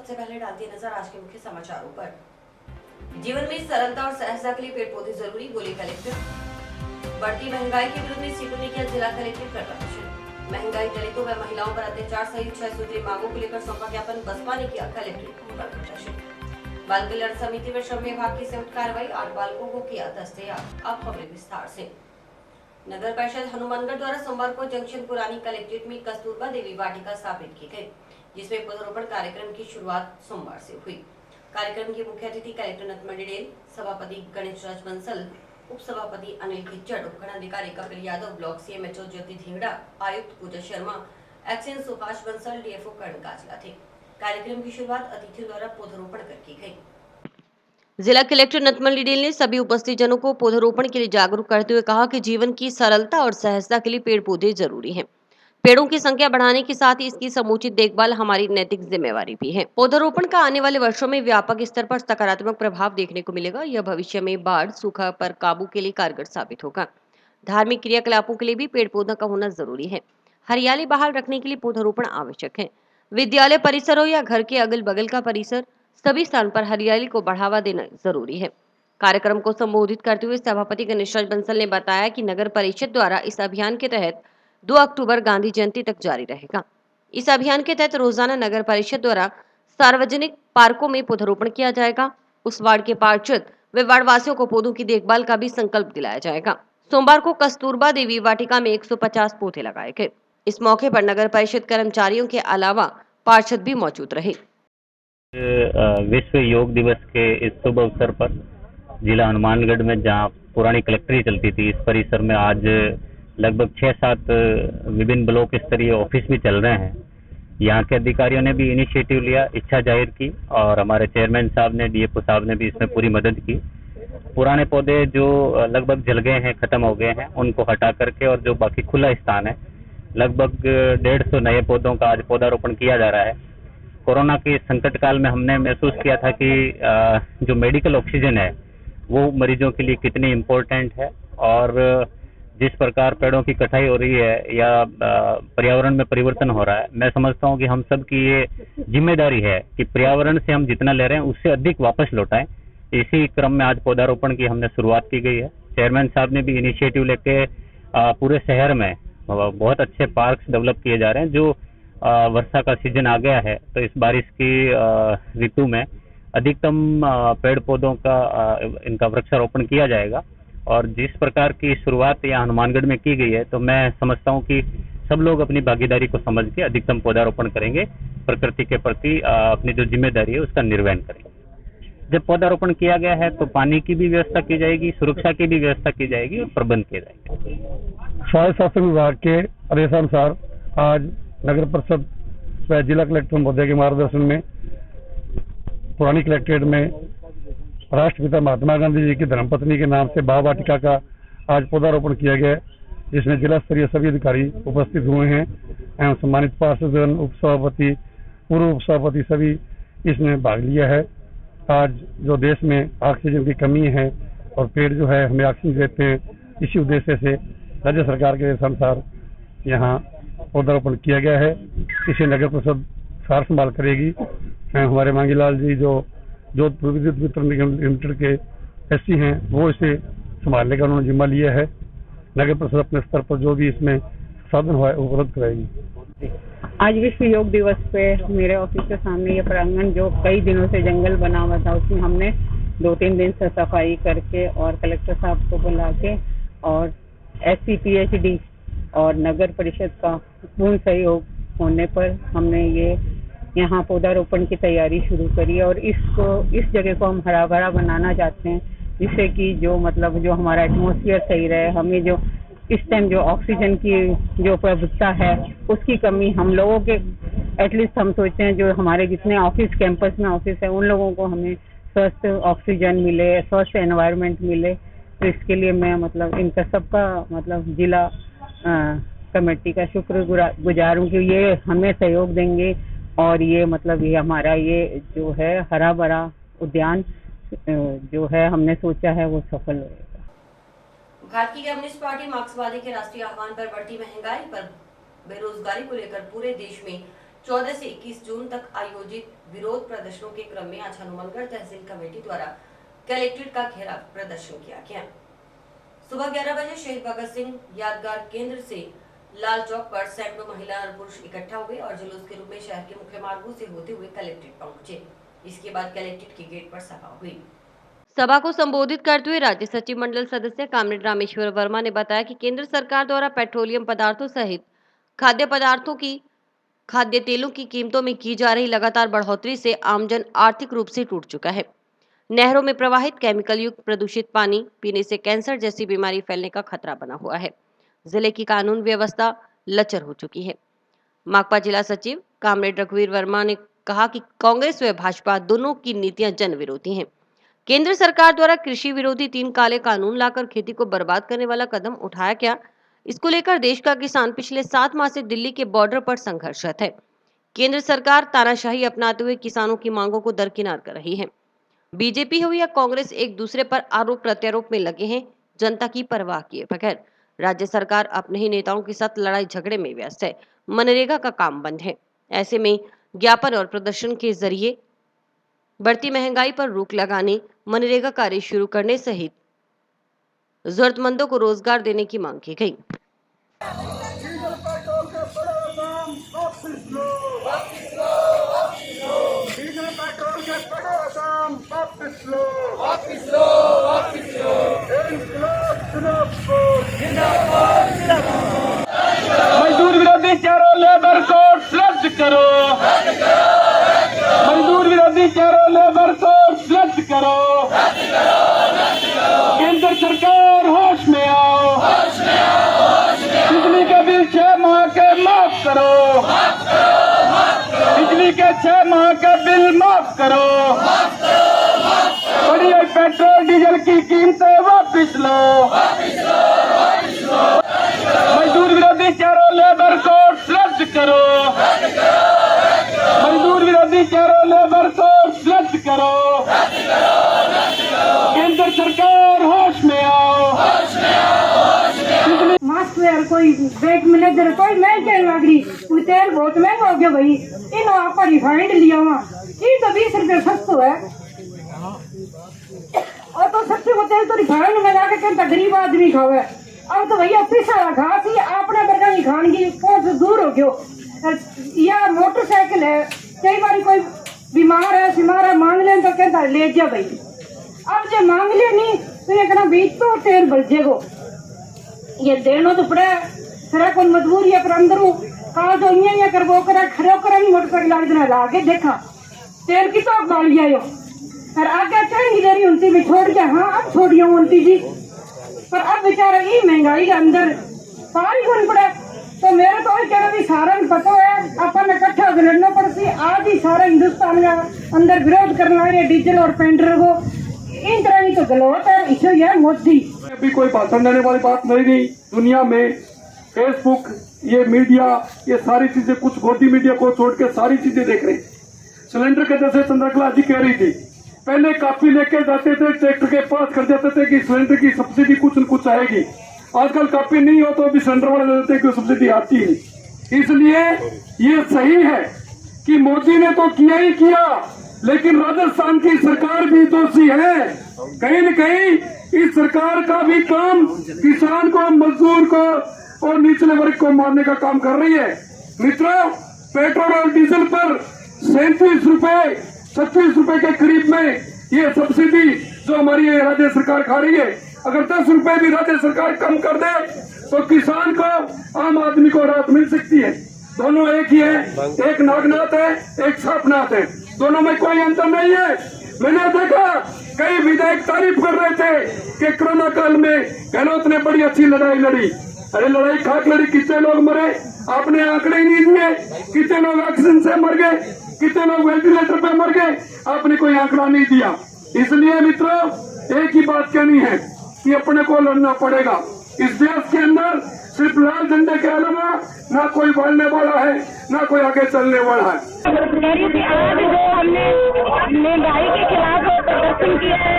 सबसे पहले डालती नजर आज के मुख्य समाचारों पर। जीवन में सरलता और सहजता के लिए पेड़ पौधे जरूरी, बोले कलेक्टर। बढ़ती महंगाई के विरुद्ध में सीटों ने किया जिला कलेक्टर का प्रदर्शन। महंगाई, दलितों व महिलाओं पर अत्याचार सहित 6 सूत्रीय मांगों को लेकर सौंपा ज्ञापन, बसपा ने किया कलेक्ट्रेट पर प्रदर्शन। बाल कल्याण समिति व श्रम विभाग की संयुक्त कार्रवाई, 8 बालकों को किया दस्तयाब। अब खबरें विस्तार से। नगर परिषद हनुमानगढ़ द्वारा सोमवार को जंक्शन पुरानी कलेक्ट्रेट में कस्तूरबा देवी वाटिका स्थापित की गई, जिसमें पौधरोपण कार्यक्रम की शुरुआत सोमवार से हुई। कार्यक्रम के मुख्य अतिथि कलेक्टर नथमणी डेल, सभापति गणेश राज बंसल, उप सभापति अनिल खिच्चड़, उपखंडाधिकारी कपिल यादव, ब्लॉक सीएमएचओ ज्योति ढींगड़ा, आयुक्त पूजा शर्मा, एक्शन सुभाष बंसल, डीएफओ कर्ण काजला थे। कार्यक्रम की शुरुआत अतिथियों द्वारा पौधरोपण कर की गई। जिला कलेक्टर नथमणी डेल ने सभी उपस्थित जनों को पौधरोपण के लिए जागरूक करते हुए कहा कि जीवन की सरलता और सहजता के लिए पेड़ पौधे जरूरी हैं। पेड़ों की संख्या बढ़ाने के साथ ही इसकी समुचित देखभाल हमारी नैतिक जिम्मेवारी भी है। पौधरोपण का आने वाले वर्षों में व्यापक स्तर पर सकारात्मक प्रभाव देखने को मिलेगा। यह भविष्य में बाढ़, सूखा पर काबू के लिए कारगर साबित होगा। धार्मिक क्रियाकलापों के लिए भी पेड़ पौधा का होना जरूरी है। हरियाली बहाल रखने के लिए पौधरोपण आवश्यक है। विद्यालय परिसर हो या घर के अगल बगल का परिसर, सभी स्थान पर हरियाली को बढ़ावा देना जरूरी है। कार्यक्रम को संबोधित करते हुए सभापति गणेश राज बंसल ने बताया कि नगर परिषद द्वारा इस अभियान के तहत 2 अक्टूबर गांधी जयंती तक जारी रहेगा। इस अभियान के तहत रोजाना नगर परिषद द्वारा सार्वजनिक पार्कों में पौधरोपण किया जाएगा। उस वार्ड के पार्षद व वार्ड वासियों को पौधों की देखभाल का भी संकल्प दिलाया जाएगा। सोमवार को कस्तूरबा देवी वाटिका में 150 पौधे लगाए गए। इस मौके पर नगर परिषद कर्मचारियों के अलावा पार्षद भी मौजूद रहे। विश्व योग दिवस के इस शुभ अवसर पर जिला हनुमानगढ़ में जहां पुरानी कलेक्ट्रेट चलती थी, इस परिसर में आज लगभग 6-7 विभिन्न ब्लॉक स्तरीय ऑफिस भी चल रहे हैं। यहाँ के अधिकारियों ने भी इनिशिएटिव लिया, इच्छा जाहिर की और हमारे चेयरमैन साहब ने, डीएफओ साहब ने भी इसमें पूरी मदद की। पुराने पौधे जो लगभग जल गए हैं, खत्म हो गए हैं, उनको हटा करके और जो बाकी खुला स्थान है, लगभग 150 नए पौधों का आज पौधारोपण किया जा रहा है। कोरोना के संकट काल में हमने महसूस किया था कि जो मेडिकल ऑक्सीजन है वो मरीजों के लिए कितनी इम्पोर्टेंट है और जिस प्रकार पेड़ों की कटाई हो रही है या पर्यावरण में परिवर्तन हो रहा है, मैं समझता हूँ कि हम सब की ये जिम्मेदारी है कि पर्यावरण से हम जितना ले रहे हैं उससे अधिक वापस लौटाएं। इसी क्रम में आज पौधारोपण की हमने शुरुआत की गई है। चेयरमैन साहब ने भी इनिशिएटिव लेके पूरे शहर में बहुत अच्छे पार्क्स डेवलप किए जा रहे हैं। जो वर्षा का सीजन आ गया है तो इस बारिश की ऋतु में अधिकतम पेड़ पौधों का इनका वृक्षारोपण किया जाएगा और जिस प्रकार की शुरुआत यहाँ हनुमानगढ़ में की गई है तो मैं समझता हूँ कि सब लोग अपनी भागीदारी को समझ के अधिकतम पौधारोपण करेंगे, प्रकृति के प्रति अपनी जो जिम्मेदारी है उसका निर्वहन करेंगे। जब पौधारोपण किया गया है तो पानी की भी व्यवस्था की जाएगी, सुरक्षा की भी व्यवस्था की जाएगी और प्रबंध किए जाएंगे। स्वास्थ्य शासन विभाग के आदेशानुसार आज नगर परिषद व जिला कलेक्टर महोदय के मार्गदर्शन में पुरानी कलेक्ट्रेट में राष्ट्रपिता महात्मा गांधी जी की धर्मपत्नी के नाम से बाल वाटिका का आज पौधारोपण किया गया, जिसमें जिला स्तरीय सभी अधिकारी उपस्थित हुए हैं एवं सम्मानित पार्षदगण, उप सभापति, पूर्व उप सभापति सभी इसमें भाग लिया है। आज जो देश में ऑक्सीजन की कमी है और पेड़ जो है हमें ऑक्सीजन देते हैं, इसी उद्देश्य से राज्य सरकार के अनुसार यहाँ पौधारोपण किया गया है। इसे नगर परिषद सार संभाल करेगी। हमारे मांगीलाल जी जो जोधपुर विद्युत वितरण निगम लिमिटेड के एससी हैं, वो इसे संभालने का उन्होंने जिम्मा लिया है। नगर परिषद अपने स्तर पर जो भी इसमें साधन हुआ है उपलब्ध कराएगी। आज विश्व योग दिवस पे मेरे ऑफिस के सामने ये प्रांगण जो कई दिनों से जंगल बना हुआ था, उसमें हमने 2-3 दिन से सफाई करके और कलेक्टर साहब को बुला के और एससी, पीएचडी और नगर परिषद का पूर्ण सहयोग होने पर हमने ये यहाँ पौधारोपण की तैयारी शुरू करी और इस जगह को हम हरा भरा बनाना चाहते हैं, जिससे कि जो हमारा एटमॉस्फेयर सही रहे। हमें जो इस टाइम जो ऑक्सीजन की जो उपलब्धता है उसकी कमी हम लोगों के एटलीस्ट हम सोचते हैं जो हमारे जितने ऑफिस कैंपस में ऑफिस है उन लोगों को हमें स्वस्थ ऑक्सीजन मिले, स्वस्थ एनवायरनमेंट मिले। तो इसके लिए मैं इनका सबका जिला कमेटी का शुक्रगुजार हूँ कि ये हमें सहयोग देंगे और ये ये हमारा ये जो है हरा भरा उद्यान जो है हमने सोचा है वो सफल होगा। भारतीय कम्युनिस्ट पार्टी मार्क्सवादी के राष्ट्रीय आह्वान पर बढ़ती महंगाई पर बेरोजगारी को लेकर पूरे देश में 14 से 21 जून तक आयोजित विरोध प्रदर्शनों के क्रम में आज हनुमानगढ़ तहसील कमेटी द्वारा कलेक्ट्रेट का घेराव प्रदर्शन किया गया। सुबह 11 बजे शहीद भगत सिंह यादगार केंद्र से लाल चौक पर सैकड़ों महिला और पुरुष इकट्ठा हुए और जुलूस के रूप में शहर के मुख्य मार्गों से होते हुए कलेक्ट्रेट पहुंचे। इसके बाद कलेक्ट्रेट के गेट पर सभा हुई। सभा को संबोधित करते हुए राज्य सचिव मंडल सदस्य कामरेड रामेश्वर वर्मा ने बताया कि केंद्र सरकार द्वारा पेट्रोलियम पदार्थों सहित खाद्य तेलों की कीमतों में की जा रही लगातार बढ़ोतरी से आमजन आर्थिक रूप से टूट चुका है। नहरों में प्रवाहित केमिकल युक्त प्रदूषित पानी पीने से कैंसर जैसी बीमारी फैलने का खतरा बना हुआ है। जिले की कानून व्यवस्था लचर हो चुकी है। माकपा जिला सचिव कामरेड रघुवीर वर्मा ने कहा कि कांग्रेस व भाजपा दोनों की नीतियां जन विरोधी हैं। केंद्र सरकार द्वारा कृषि विरोधी 3 काले कानून लाकर खेती को बर्बाद करने वाला कदम उठाया गया। इसको लेकर देश का किसान पिछले 7 माह से दिल्ली के बॉर्डर पर संघर्षरत है। केंद्र सरकार तानाशाही अपनाते हुए किसानों की मांगों को दरकिनार कर रही है। बीजेपी हो या कांग्रेस एक दूसरे पर आरोप प्रत्यारोप में लगे हैं, जनता की परवाह किए बगैर। राज्य सरकार अपने ही नेताओं के साथ लड़ाई झगड़े में व्यस्त है। मनरेगा का काम बंद है। ऐसे में ज्ञापन और प्रदर्शन के जरिए बढ़ती महंगाई पर रोक लगाने, मनरेगा कार्य शुरू करने सहित जरूरतमंदों को रोजगार देने की मांग की गई। मजदूर विरोधी चारों लेबर कोड रद्द करो। मजदूर विरोधी चारों लेबर कोड रद्द करो। केंद्र सरकार होश में आओ। बिजली के बिल 6 माह के माफ करो। बिजली के 6 माह के बिल माफ करो। बढ़ी पेट्रोल डीजल की कीमतें वापिस लो। मजदूर विरोधी चारों लेबर कोड रद्द करो। मजदूर विरोधी चारों लेबर कोड रद्द करो। केंद्र सरकार होश में आओ। मास्टर कोई बैंक मैनेजर कोई मैं क्या लग तेल बहुत महंगा हो गया भाई। इन आप रिफाइंड लिया हुआ ये तो 20 रुपये सस्तो है और तो सस्ते को तेल तो रिफाइंड में जाके कहता गरीब आदमी खावे। अब तो भैया पिसा घास ही अपने बर्गा ही खानगी पहुंच दूर हो गयो। या मोटरसाइकिल है कई बार कोई बीमार है मांग ले तो कहता ले जा भाई। अब जो मांग ले नहीं तो ये कहना बीच तो तेल बढ़ जाएगो। ये देनो तो पड़े फिर कोई मजबूरी है पर अंदरू कहा तो ये कर वो करा खरो करा नहीं मोटरसाइकिल आगे लागे देखा तेल की तो गाड़ी आयो और आगे चाहेंगी देरी उनती में छोड़ के हाँ अब छोड़ियो उनती जी पर अब बेचारा ये महंगाई के अंदर सारी कौन पड़े। तो मेरे तो कहना भी सारा पता है अपन इकट्ठा लड़ना पड़ती। आज ही सारा हिंदुस्तान का अंदर विरोध करना है डीजल और पेट्रोल को। इन तरह की तो गलत है। इसे यह मोदी अभी कोई भाषण देने वाली बात नहीं रही। दुनिया में फेसबुक ये मीडिया ये सारी चीजें कुछ गोदी मीडिया को छोड़ के सारी चीजें देख रही। सिलेंडर के जैसे चंद्रकला जी कह रही थी पहले काफी लेके जाते थे ट्रैक्टर के पास कर देते थे कि सिलेंडर की सब्सिडी कुछ न कुछ आएगी। आजकल काफी नहीं हो तो भी सिलेंडर वाले दे देते कि सब्सिडी आती ही नहीं। इसलिए ये सही है कि मोदी ने तो किया ही किया लेकिन राजस्थान की सरकार भी दोषी है। कहीं न कहीं इस सरकार का भी काम किसान को मजदूर को और निचले वर्ग को मारने का काम कर रही है। मित्रों पेट्रोल और डीजल पर 37 रुपए 36 रुपए के करीब में ये सब्सिडी जो हमारी राज्य सरकार खा रही है अगर 10 रुपए भी राज्य सरकार कम कर दे तो किसान को आम आदमी को राहत मिल सकती है। दोनों एक ही है, एक नागनाथ है एक सांपनाथ है, दोनों में कोई अंतर नहीं है। मैंने देखा कई विधायक तारीफ कर रहे थे कि कोरोना काल में गहलोत ने बड़ी अच्छी लड़ाई लड़ी। अरे लड़ाई खाक लड़ी, कितने लोग मरे आपने आंकड़े ही नहीं दिए, कितने लोग ऑक्सीजन से मर गए, कितने लोग वेंटिलेटर पे मर गए, आपने कोई आंकड़ा नहीं दिया। इसलिए मित्रों एक ही बात कहनी है कि अपने को लड़ना पड़ेगा। इस देश के अंदर सिर्फ लाल झंडे के अलावा ना कोई बढ़ने वाला है ना कोई आगे चलने वाला है। आज जो हमने महंगाई के खिलाफ प्रदर्शन किया है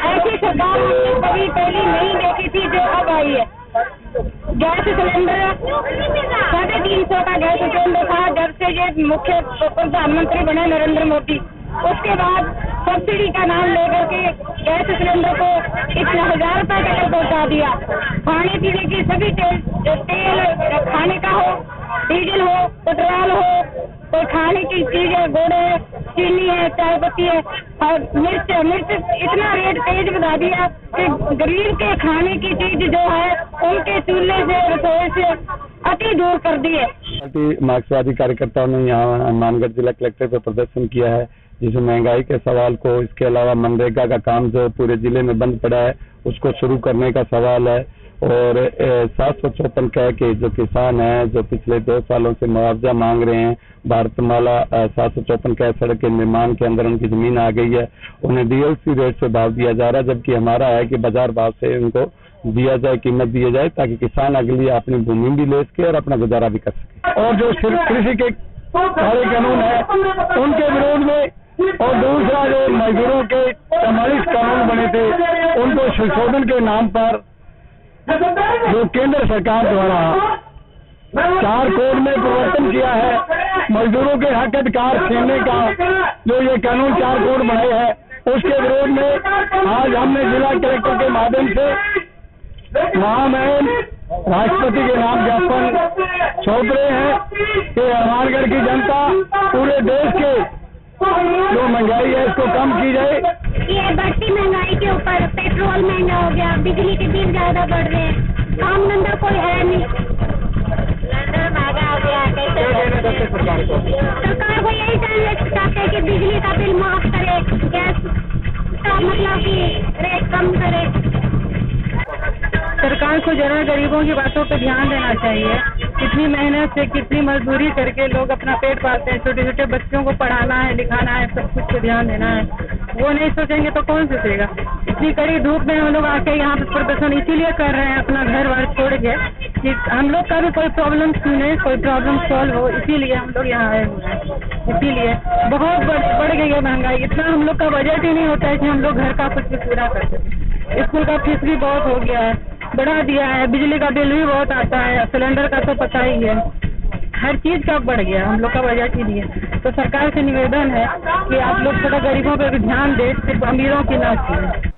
ऐसी सरकार हमने कभी पहले नहीं देखी थी जो अब आई है। गैस सिलेंडर 350 का गैस सिलेंडर था जब से ये मुख्य प्रधानमंत्री बने नरेंद्र मोदी। उसके बाद सब्सिडी का नाम लेकर के गैस सिलेंडर को इतना 1000 रुपए तक पहुंचा दिया। खाने पीने की सभी तेल खाने का हो, डीजल हो, पेट्रोल हो, कोई खाने की चीज है, गुड़ है, चीनी है, चाय पत्ती है और मिर्च इतना रेट तेज बढ़ा दिया कि गरीब के खाने की चीज जो है उनके चूल्हे से रसोई से अति दूर कर दिए। पार्टी मार्क्सवादी कार्यकर्ताओं ने यहाँ हनुमानगढ़ जिला कलेक्टर पर प्रदर्शन किया है, जिसमें महंगाई के सवाल को, इसके अलावा मनरेगा का काम जो पूरे जिले में बंद पड़ा है उसको शुरू करने का सवाल है और 754 के जो किसान हैं जो पिछले 2 सालों से मुआवजा मांग रहे हैं, भारतमाला 754 क सड़क के निर्माण के अंदर उनकी जमीन आ गई है, उन्हें डीएलसी रेट से भाव दिया जा रहा है, जबकि हमारा है कि बाजार भाव से उनको दिया जाए, कीमत दी जाए ताकि किसान अगली अपनी भूमि भी ले सके और अपना गुजारा भी कर सके। और जो कृषि के सारे कानून है उनके विरोध में और दूसरा जो मजदूरों के 44 कानून बने थे उनको संशोधन के नाम पर जो केंद्र सरकार द्वारा 4 कोड में परिवर्तन किया है, मजदूरों के हक अधिकार छीनने का जो ये कानून 4 कोड बनाए हैं, उसके विरोध में आज हमने जिला कलेक्टर के माध्यम से महामहिम राष्ट्रपति के नाम ज्ञापन सौंप रहे हैं कि हनुमानगढ़ की जनता पूरे देश के जो महंगाई है इसको कम की जाए। ये बढ़ती महंगाई के ऊपर पेट्रोल महंगा हो गया, बिजली के बिल ज्यादा बढ़ रहे हैं, काम धंधा कोई है नहीं, सिलेंडर महंगा हो गया। कैसे सरकार को यही चाहते हैं कि बिजली का बिल माफ करे, गैस का मतलब कि रेट कम करे। सरकार को जरा गरीबों की बातों पे ध्यान देना चाहिए। कितनी मेहनत से कितनी मजदूरी करके लोग अपना पेट पालते हैं, छोटे छोटे बच्चों को पढ़ाना है, लिखाना है, सब कुछ पे ध्यान देना है। वो नहीं सोचेंगे तो कौन सोचेगा। इतनी कड़ी धूप में हम लोग आके यहाँ पे प्रदर्शन इसीलिए कर रहे हैं अपना घर बार छोड़ के कि हम लोग का भी कोई प्रॉब्लम सुने, कोई प्रॉब्लम सॉल्व हो, इसीलिए हम लोग यहाँ आए हुए हैं। इसीलिए बहुत बढ़ गई है महंगाई, इतना हम लोग का बजट ही नहीं होता है कि हम लोग घर का कुछ भी पूरा कर सकें। स्कूल का फीस भी बहुत हो गया है, बढ़ा दिया है, बिजली का बिल भी बहुत आता है, सिलेंडर का तो पता ही है, हर चीज का बढ़ गया, हम लोग का बजट ही नहीं है। तो सरकार से निवेदन है कि आप लोग थोड़ा गरीबों पे भी ध्यान दें, सिर्फ अमीरों की ना सुने।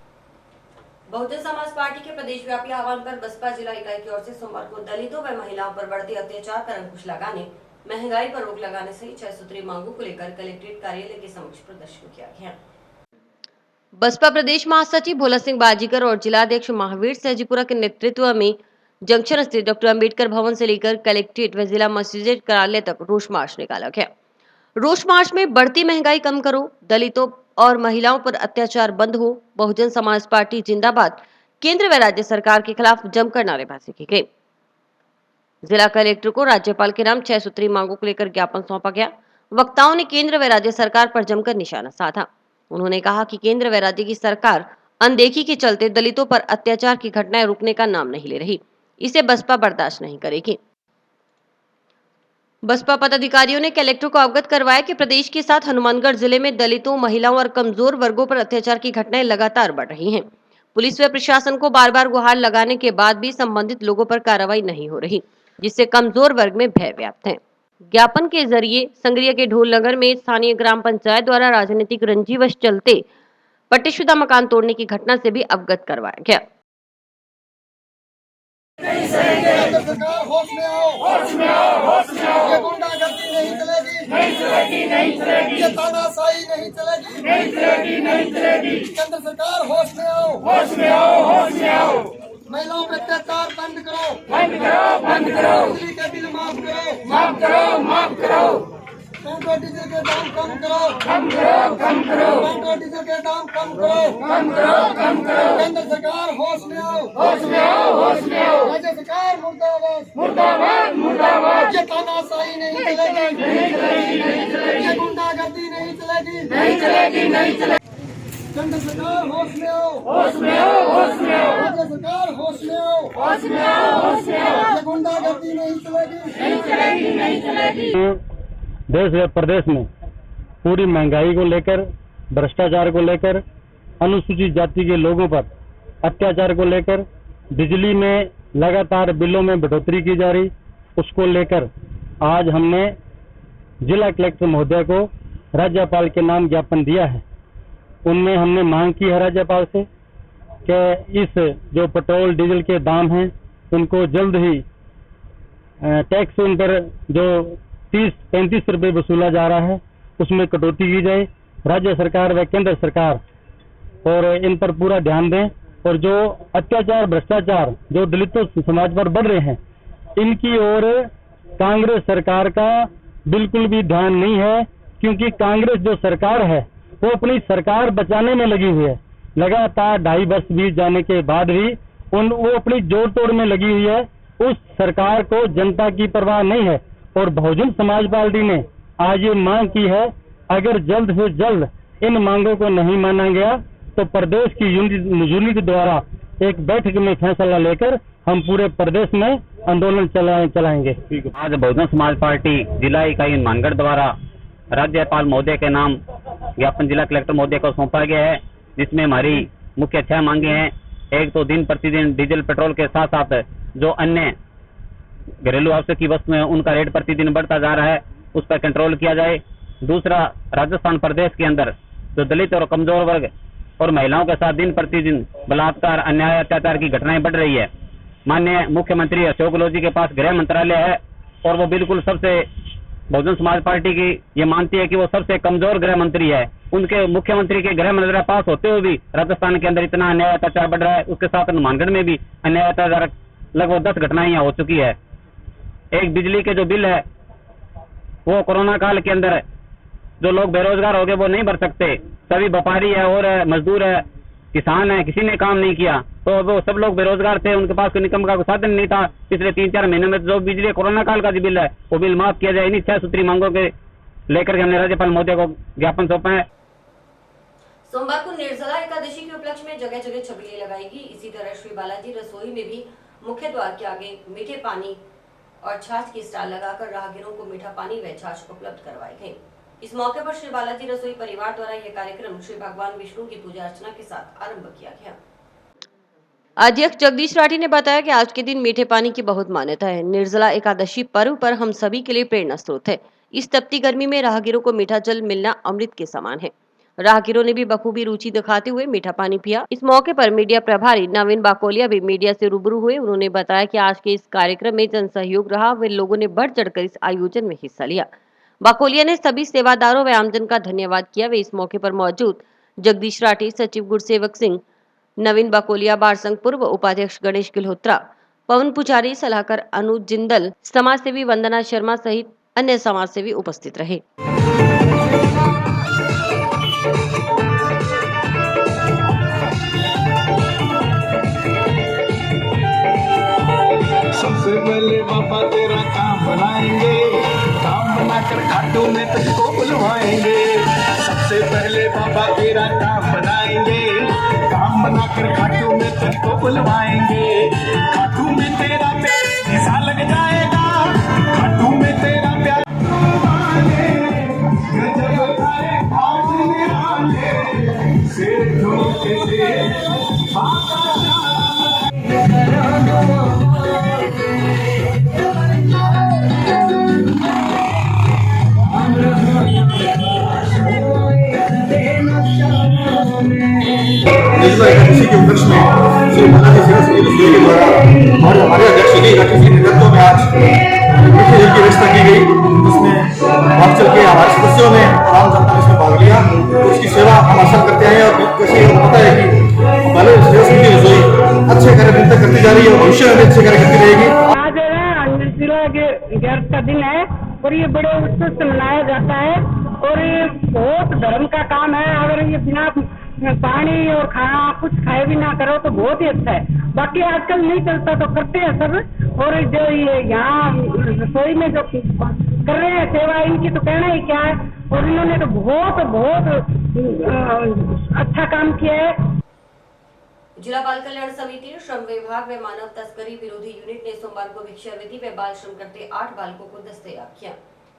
बहुजन समाज पार्टी के प्रदेश व्यापी आह्वान पर बसपा जिला इकाई की ओर से सोमवार को दलितों व महिलाओं पर बढ़ते अत्याचार पर अंकुश लगाने, महंगाई पर रोक लगाने सहित 6 सूत्रीय मांगों को लेकर कलेक्ट्रेट कार्यालय के समक्ष प्रदर्शन किया गया। बसपा प्रदेश महासचिव भोला सिंह बाजीगर और जिलाध्यक्ष महावीर सहजीपुरा के नेतृत्व में जंक्शन स्थित डॉक्टर अंबेडकर भवन से लेकर कलेक्ट्रेट व जिला मजिस्ट्रेट कार्यालय तक रोष मार्च निकाला गया। रोष मार्च में बढ़ती महंगाई कम करो, दलितों और महिलाओं पर अत्याचार बंद हो, बहुजन समाज पार्टी जिंदाबाद, केंद्र व राज्य सरकार के खिलाफ जमकर नारेबाजी की गई। जिला कलेक्टर को राज्यपाल के नाम 6 सूत्रीय मांगों को लेकर ज्ञापन सौंपा गया। वक्ताओं ने केंद्र व राज्य सरकार पर जमकर निशाना साधा। उन्होंने कहा कि केंद्र व राज्य की सरकार अनदेखी के चलते दलितों पर अत्याचार की घटनाएं रुकने का नाम नहीं ले रही, इसे बसपा बर्दाश्त नहीं करेगी। बसपा पदाधिकारियों ने कलेक्टर को अवगत करवाया कि प्रदेश के साथ हनुमानगढ़ जिले में दलितों, महिलाओं और कमजोर वर्गों पर अत्याचार की घटनाएं लगातार बढ़ रही हैं। पुलिस व प्रशासन को बार बार गुहार लगाने के बाद भी संबंधित लोगों पर कार्रवाई नहीं हो रही, जिससे कमजोर वर्ग में भय व्याप्त है। ज्ञापन के जरिए संग्रिया के ढोल नगर में स्थानीय ग्राम पंचायत द्वारा राजनीतिक रंजीवश चलते पट्टीशुदा मकान तोड़ने की घटना से भी अवगत करवाया गया। सरकार होश में आओ, होश में आओ, होश में आओ। ये गुंडागर्दी नहीं चलेगी, नहीं चलेगी, नहीं चलेगी। ये तानाशाही नहीं चलेगी, नहीं चलेगी, नहीं चलेगी। केंद्र सरकार होश में आओ, होश में आओ, होश में आओ। महिलाओं पर अत्याचार बंद करो, बंद करो, बंद करो। बिजली का बिल माफ करो, माफ करो, माफ करो। पेट्रोल डीजल के दाम कम करो, कम करो, कम करो। पेट्रोल डीजल के दाम कम करो, कम करो, कम करो। केंद्र सरकार होश में आओ, होश में आओ, होश में आओ। राज्य सरकार मुर्दाबाद, मुर्दाबाद, मुर्दाबाद। ये तानाशाही नहीं चलेगी, नहीं चलेगी, नहीं चलेगी। ये गुंडागर्दी नहीं चलेगी, नहीं चलेगी, नहीं चलेगी। केंद्र सरकार होश में आओ, होश में आओ, होश में आओ। राज्य सरकार होश में आओ, होश में आओ, होश में आओ। ये गुंडागर्दी नहीं चलेगी, नहीं चलेगी, नहीं चलेगी। देश व प्रदेश में पूरी महंगाई को लेकर, भ्रष्टाचार को लेकर, अनुसूचित जाति के लोगों पर अत्याचार को लेकर, बिजली में लगातार बिलों में बढ़ोतरी की जा रही, उसको लेकर आज हमने जिला कलेक्टर महोदय को राज्यपाल के नाम ज्ञापन दिया है। उनमें हमने मांग की है राज्यपाल से कि इस जो पेट्रोल डीजल के दाम हैं उनको जल्द ही टैक्स उन पर जो 30-35 रुपये वसूला जा रहा है उसमें कटौती की जाए। राज्य सरकार व केंद्र सरकार और इन पर पूरा ध्यान दें और जो अत्याचार भ्रष्टाचार जो दलितों समाज पर बढ़ रहे हैं इनकी ओर कांग्रेस सरकार का बिल्कुल भी ध्यान नहीं है, क्योंकि कांग्रेस जो सरकार है वो अपनी सरकार बचाने में लगी हुई है। लगातार 2.5 वर्ष बीत जाने के बाद भी वो अपनी जोड़ तोड़ में लगी हुई है। उस सरकार को जनता की परवाह नहीं है और बहुजन समाज पार्टी ने आज ये मांग की है, अगर जल्द से जल्द इन मांगों को नहीं माना गया तो प्रदेश की यूनिट द्वारा एक बैठक में फैसला लेकर हम पूरे प्रदेश में आंदोलन चलाएंगे। आज बहुजन समाज पार्टी जिला इकाई हनुमानगढ़ द्वारा राज्यपाल महोदय के नाम ज्ञापन जिला कलेक्टर महोदय को सौंपा गया है, जिसमें हमारी मुख्य 6 मांगे हैं। एक तो दिन प्रतिदिन डीजल पेट्रोल के साथ साथ जो अन्य घरेलू आवश्यक की वस्तुएं हैं उनका रेट प्रतिदिन बढ़ता जा रहा है, उस पर कंट्रोल किया जाए। दूसरा, राजस्थान प्रदेश के अंदर जो दलित और कमजोर वर्ग और महिलाओं के साथ दिन प्रतिदिन बलात्कार, अन्याय, अत्याचार की घटनाएं बढ़ रही है। माननीय मुख्यमंत्री अशोक गहलोत जी के पास गृह मंत्रालय है और वो बिल्कुल सबसे बहुजन समाज पार्टी की ये मानती है कि वो सबसे कमजोर गृह मंत्री है। उनके मुख्यमंत्री के गृह मंत्रालय पास होते हुए भी राजस्थान के अंदर इतना अन्याय अत्याचार बढ़ रहा है। उसके साथ हनुमानगढ़ में भी अन्याय अत्याचार लगभग 10 घटनाएं यहाँ हो चुकी है। एक बिजली के जो बिल है वो कोरोना काल के अंदर जो लोग बेरोजगार हो गए वो नहीं भर सकते, सभी व्यापारी है और मजदूर है, किसान है, किसी ने काम नहीं किया तो वो सब लोग बेरोजगार थे, उनके पास कोई इनकम का कोई साधन नहीं था। पिछले 3-4 महीने में जो बिजली कोरोना काल का जो बिल है वो बिल माफ किया जाए। इन्हीं 6 सूत्री मांगों के लेकर के हमने राज्यपाल महोदय को ज्ञापन सौंपा है। सोमवार को निर्जला एकादशी के उपलक्ष्य में जगह जगह छबीलें लगाएगी। इसी तरह श्री बालाजी रसोई में भी मुख्य द्वार के आगे मीठे पानी और छाछ की स्टॉल लगाकर राहगीरों को मीठा पानी व छाछ उपलब्ध करवाई गई। इस मौके पर श्री बालाजी रसोई परिवार द्वारा यह कार्यक्रम श्री भगवान विष्णु की पूजा अर्चना के साथ आरंभ किया गया। अध्यक्ष जगदीश राठी ने बताया कि आज के दिन मीठे पानी की बहुत मान्यता है। निर्जला एकादशी पर्व पर हम सभी के लिए प्रेरणा स्रोत है। इस तपती गर्मी में राहगीरों को मीठा जल मिलना अमृत के समान है। राहगीरों ने भी बखूबी रुचि दिखाते हुए मीठा पानी पिया। इस मौके पर मीडिया प्रभारी नवीन बाकोलिया भी मीडिया से रूबरू हुए। उन्होंने बताया कि आज के इस कार्यक्रम में जन सहयोग रहा, वे लोगों ने बढ़ चढ़कर इस आयोजन में हिस्सा लिया। बाकोलिया ने सभी सेवादारों व आमजन का धन्यवाद किया। वे इस मौके पर मौजूद जगदीश राठी, सचिव गुरसेवक सिंह, नवीन बाकोलिया, बार संघ पूर्व उपाध्यक्ष गणेश गिल्होत्रा, पवन पुजारी, सलाहकार अनुज जिंदल, समाज सेवी वंदना शर्मा सहित अन्य समाज सेवी उपस्थित रहे। सबसे पहले बाबा तेरा काम बनाएंगे, काम बनाकर खाटू में तुझको बुलवाएंगे। सबसे पहले बाबा तेरा काम बनाएंगे, काम बनाकर खाटू में तुझको बुलवाएंगे। खाटू में तेरा प्यार ऐसा लग जाएगा, खाटू में तेरा प्यार एकादशी के उपलक्ष्य में श्री बालाजी सेवा समिति रसोई के द्वारा और हमारे अध्यक्ष श्री राठी जी के नेतृत्व में आज मीठे जल की व्यवस्था की गई, जिसमें भाग चल के हमारे सदस्यों ने और आम जनता ने इसमें भाग लिया। तो इसकी सेवा हम आशा करते हैं और जैसे पता है कि बालाजी सेवा समिति रसोई अच्छे कार्य दिन तक करती जा रही है और भविष्य में अच्छे कार्य करती रहेगी। आज निर्जला के 11 का दिन है और ये बड़े उत्सव से मनाया जाता है और ये बहुत धर्म का काम है। अगर ये बिना पानी और खाना कुछ खाए भी ना करो तो बहुत ही अच्छा है। बाकी आजकल नहीं चलता तो करते हैं सब। और जो ये यहाँ रसोई में जो कर रहे हैं सेवा, इनकी तो कहना ही क्या है। और इन्होंने तो बहुत अच्छा काम किया है। जिला बाल कल्याण समिति, श्रम विभाग व मानव तस्करी विरोधी यूनिट ने सोमवार को भिक्षावृत्ति व बाल श्रम करते 8 बालकों को दस्तयाब किया।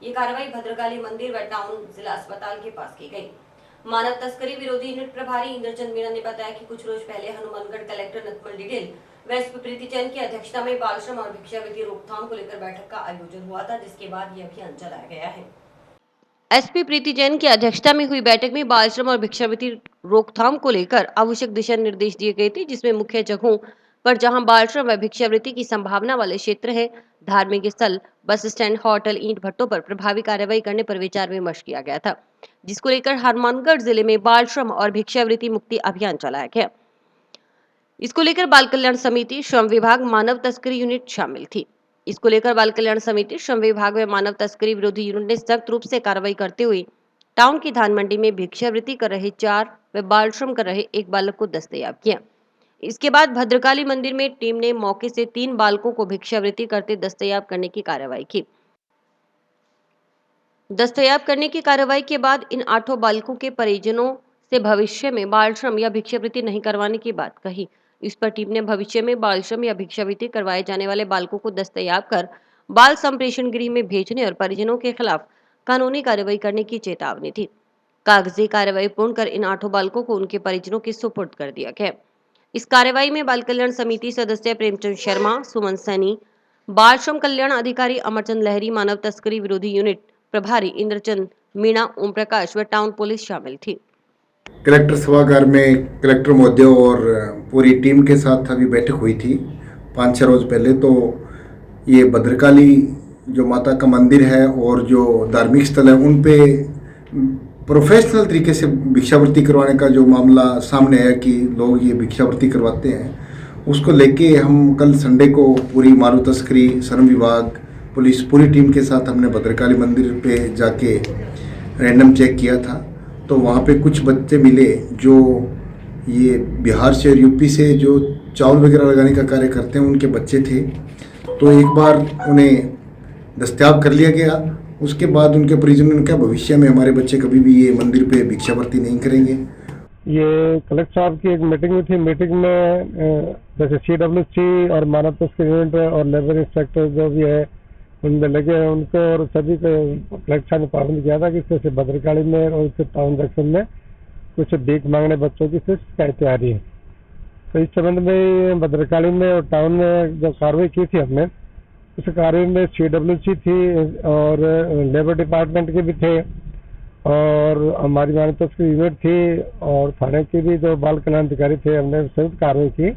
ये कार्रवाई भद्रकाली मंदिर व टाउन जिला अस्पताल के पास की गई। मानव तस्करी विरोधी यूनिट प्रभारी इंद्रचंद मीणा ने बताया कि कुछ रोज पहले हनुमानगढ़ कलेक्टर नथमल डिडेल व एसपी प्रीति जैन की अध्यक्षता में बाल श्रम और भिक्षावृत्ति रोकथाम को लेकर बैठक का आयोजन हुआ था, जिसके बाद यह अभियान चलाया गया है। एसपी प्रीति जैन की अध्यक्षता में हुई बैठक में बाल श्रम और भिक्षावृत्ति रोकथाम को लेकर आवश्यक दिशा निर्देश दिए गए थे, जिसमें मुख्य जगहों पर जहां बाल श्रम व भिक्षावृत्ति की संभावना वाले क्षेत्र है, धार्मिक स्थल, बस स्टैंड, होटल, ईंट भट्टों पर प्रभावी कार्रवाई करने पर विचार विमर्श किया गया था, जिसको लेकर हनुमानगढ़ जिले में बाल श्रम और भिक्षावृत्ति मुक्ति अभियान चलाया गया। इसको लेकर बाल कल्याण समिति, श्रम विभाग, मानव तस्करी यूनिट शामिल थी। इसको लेकर बाल कल्याण समिति, श्रम विभाग व मानव तस्करी विरोधी यूनिट ने सख्त रूप से कार्रवाई करते हुए टाउन की धान मंडी में भिक्षावृत्ति कर रहे 4 व बाल श्रम कर रहे 1 बालक को दस्तयाब किया। इसके बाद भद्रकाली मंदिर में टीम ने मौके से 3 बालकों को भिक्षावृत्ति करते दस्तयाब करने की कार्रवाई की। दस्तयाब करने की कार्रवाई के बाद इन 8 बालकों के परिजनों से भविष्य में बाल श्रम या भिक्षावृत्ति नहीं करवाने की बात कही। इस पर टीम ने भविष्य में बाल श्रम या भिक्षावृत्ति करवाए जाने वाले बालकों को दस्तयाब कर बाल संप्रेषण गृह में भेजने और परिजनों के खिलाफ कानूनी कार्रवाई करने की चेतावनी थी। कागजी कार्रवाई पूर्ण कर इन 8 बालकों को उनके परिजनों के सुपुर्द कर दिया गया। इस कार्रवाई में बाल कल्याण समिति सदस्य प्रेमचंद शर्मा, सुमन सैनी, बाल श्रम कल्याण अधिकारी अमरचंद लहरी, मानव तस्करी विरोधी यूनिट प्रभारी इंद्रचंद मीणा, ओम प्रकाश व टाउन पुलिस शामिल थी। कलेक्टर सभागार में कलेक्टर महोदय और पूरी टीम के साथ अभी बैठक हुई थी 5-6 रोज पहले। तो ये भद्रकाली जो माता का मंदिर है और जो धार्मिक स्थल है उन पे प्रोफेशनल तरीके से भिक्षावृत्ति करवाने का जो मामला सामने आया कि लोग ये भिक्षावृत्ति करवाते हैं, उसको लेके हम कल संडे को पूरी मानव तस्करी, श्रम विभाग, पुलिस पूरी टीम के साथ हमने भद्रकाली मंदिर पे जाके रैंडम चेक किया था। तो वहाँ पे कुछ बच्चे मिले जो ये बिहार से और यूपी से जो चावल वगैरह लगाने का कार्य करते हैं, उनके बच्चे थे। तो एक बार उन्हें दस्तयाब कर लिया गया। उसके बाद उनके परिजनों ने कहा भविष्य में हमारे बच्चे कभी भी ये मंदिर पे भिक्षावृत्ति नहीं करेंगे। ये कलेक्टर साहब की एक मीटिंग हुई थी। मीटिंग में जैसे CWC और मानव तस्करी यूनिट और लेबर इंस्पेक्टर जो भी है उनमें लगे हैं उनको और सभी को कलेक्टर साहब ने पाबंद किया था कि जैसे भद्रकाली में और उसके टाउन जंक्शन में कुछ भीख मांगने बच्चों की शिकायतें आ रही है। तो इस संबंध में भद्रकाली में और टाउन में जो कार्रवाई की थी हमने, उस कार्रवाई में CWC थी और लेबर डिपार्टमेंट के भी थे और हमारी मानव तस्करी यूनिट थी और थाने के भी जो बाल कल्याण अधिकारी थे, हमने संयुक्त कार्रवाई की।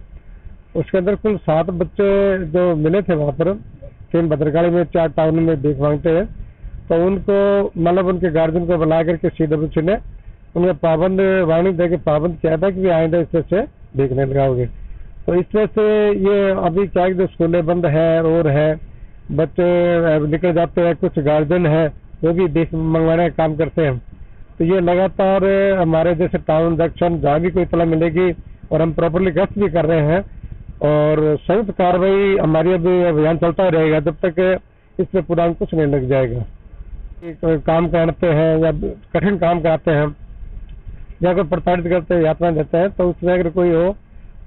उसके अंदर कुल 7 बच्चे जो मिले थे वहाँ पर, 3 भद्रकाली में, 4 टाउन में भीख मांगते हैं। तो उनको मतलब उनके गार्जियन को बुला करके CWC ने उन्हें पाबंद वार्निंग देके पाबंद किया था कि आइंदा इस तरह से भीख नहीं लगाओगे। तो इस तरह से ये अभी क्या जो स्कूलें बंद है और है, बच्चे निकल जाते हैं, कुछ गार्जियन है वो भी भीख मंगवाने का काम करते हैं। तो ये लगातार हमारे जैसे टाउन जंक्शन जहाँ भी कोई इत्तला मिलेगी और हम प्रॉपरली गश्त भी कर रहे हैं और संयुक्त कार्रवाई हमारी अभी अभियान चलता रहेगा जब तक इस पर पूरा अंकुश नहीं लग जाएगा। काम कराते हैं या कठिन काम कराते हैं या कोई प्रताड़ित करते हैं, यातना देते हैं, तो उसमें अगर कोई हो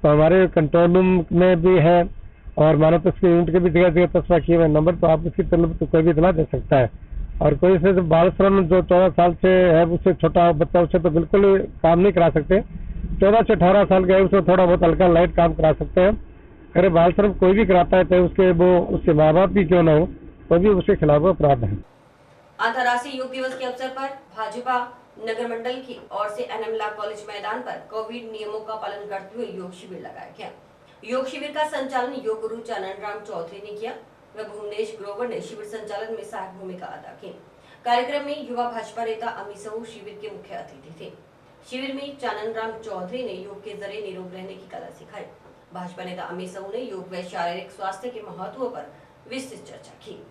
तो हमारे कंट्रोल रूम में भी है और मानव तस्करी यूनिट के भी जगह तस्वीर किए हुए नंबर, तो आप उसकी तरफ तो कोई भी इतना दे सकता है। और कोई से बाल श्रम जो 14 साल से है उससे छोटा बच्चा, उससे तो बिल्कुल काम नहीं करा सकते। 14 से 18 साल का है उससे थोड़ा बहुत हल्का लाइट काम करा सकते हैं। अगर बाल श्रम कोई भी कराता है तो उसके माँ बाप भी क्यों ना हो तो भी उसके खिलाफ अपराध है। अंतर्राष्ट्रीय योग दिवस के अवसर पर भाजपा नगर मंडल की ओर से NM लॉ कॉलेज मैदान पर कोविड नियमों का पालन करते हुए योग शिविर लगाया गया। योग शिविर का संचालन योग गुरु चानन राम चौधरी ने किया व भुवनेश ग्रोवर ने शिविर संचालन में सहायक भूमिका अदा की। कार्यक्रम में युवा भाजपा नेता अमित साहू शिविर के मुख्य अतिथि थे। शिविर में चानन राम चौधरी ने योग के जरिए निरोग रहने की कला सिखाई। भाजपा नेता अमित साहू ने योग व शारीरिक स्वास्थ्य के महत्व पर विस्तृत चर्चा की।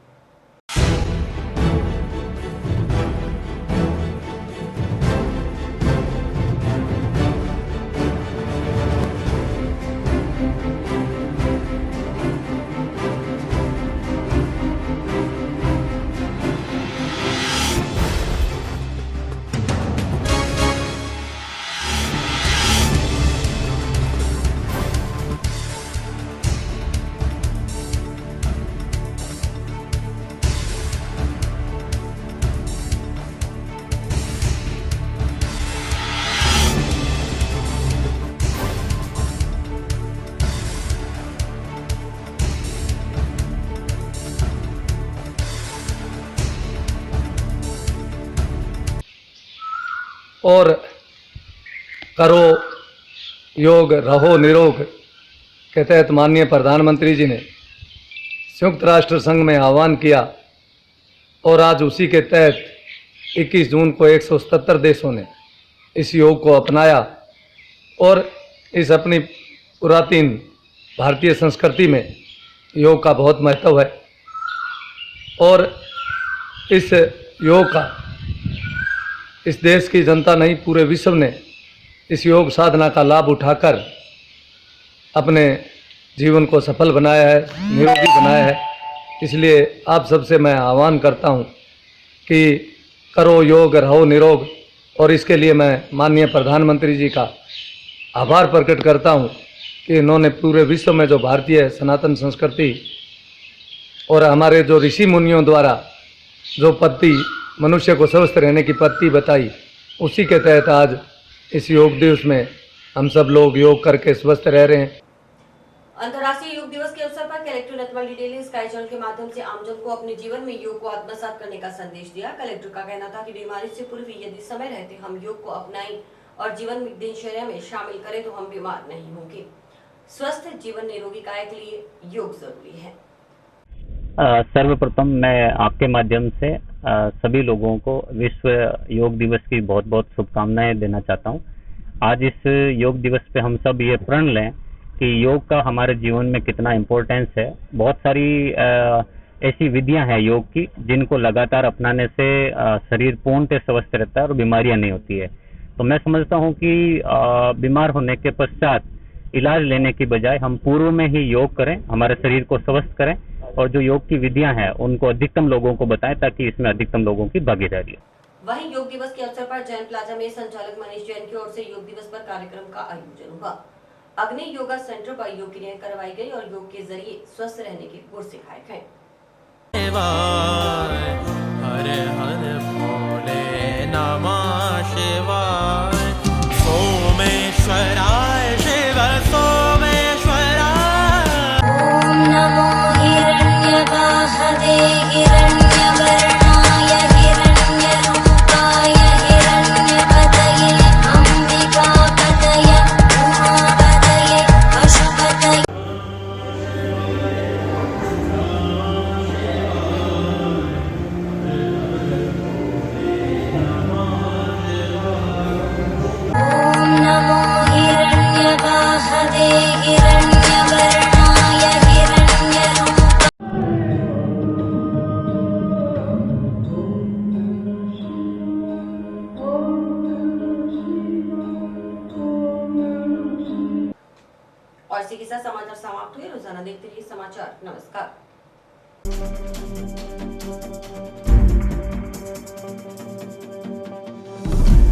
और करो योग रहो निरोग के तहत माननीय प्रधानमंत्री जी ने संयुक्त राष्ट्र संघ में आह्वान किया और आज उसी के तहत 21 जून को 177 देशों ने इस योग को अपनाया और इस अपनी पुरातन भारतीय संस्कृति में योग का बहुत महत्व है और इस योग का इस देश की जनता नहीं पूरे विश्व ने इस योग साधना का लाभ उठाकर अपने जीवन को सफल बनाया है, निरोगी बनाया है। इसलिए आप सबसे मैं आह्वान करता हूं कि करो योग रहो निरोग और इसके लिए मैं माननीय प्रधानमंत्री जी का आभार प्रकट करता हूं कि इन्होंने पूरे विश्व में जो भारतीय सनातन संस्कृति और हमारे जो ऋषि मुनियों द्वारा जो पद्धति मनुष्य को स्वस्थ रहने की पद्धति बताई, उसी के तहत आज इस योग दिवस में हम सब लोग योग करके स्वस्थ रह रहे हैं। अंतर्राष्ट्रीय योग दिवस के अवसर पर कलेक्टर नटवर डिटेल ने स्काई चैनल के माध्यम से आमजन को अपने जीवन में योग को आत्मसात करने का संदेश दिया। कलेक्टर का कहना था कि बीमारी से पूर्व यदि समय रहते हम योग को अपनाएं और जीवन में दिनचर्या में शामिल करें तो हम बीमार नहीं होंगे। स्वस्थ जीवन निरोगी काया के लिए योग जरूरी है। सर्वप्रथम मैं आपके माध्यम से सभी लोगों को विश्व योग दिवस की बहुत बहुत शुभकामनाएं देना चाहता हूं। आज इस योग दिवस पे हम सब ये प्रण लें कि योग का हमारे जीवन में कितना इम्पोर्टेंस है। बहुत सारी ऐसी विधियां हैं योग की जिनको लगातार अपनाने से शरीर पूर्णतः स्वस्थ रहता है और बीमारियां नहीं होती है। तो मैं समझता हूं कि बीमार होने के पश्चात इलाज लेने की बजाय हम पूर्व में ही योग करें, हमारे शरीर को स्वस्थ करें और जो योग की विधियां हैं उनको अधिकतम लोगों को बताएं ताकि इसमें अधिकतम लोगों की भागीदारी हो। वहीं योग दिवस के अवसर पर जैन प्लाजा में संचालक मनीष जैन की ओर से योग दिवस पर कार्यक्रम का आयोजन हुआ। अग्नि योगा सेंटर पर योग क्रियाएं करवाई गई और योग के जरिए स्वस्थ रहने के गुर सिखाए गए। हर हर भोले नमः शिवाय सोमेश्वराय शिव सोमेश्वराय। ओम नमो हिरण्यवाहवे हिरण्यवर्णाय हिरण्यरूपाय हिरण्यपतये अम्बिकापतये उमापतये पशुपतये। ओम नमो हिरण्यवाहवे हिरण्यवर्णाय हिरण्यरूपाय। और इसी के साथ समाचार समाप्त हुए। रोजाना देखते रहिए समाचार। नमस्कार।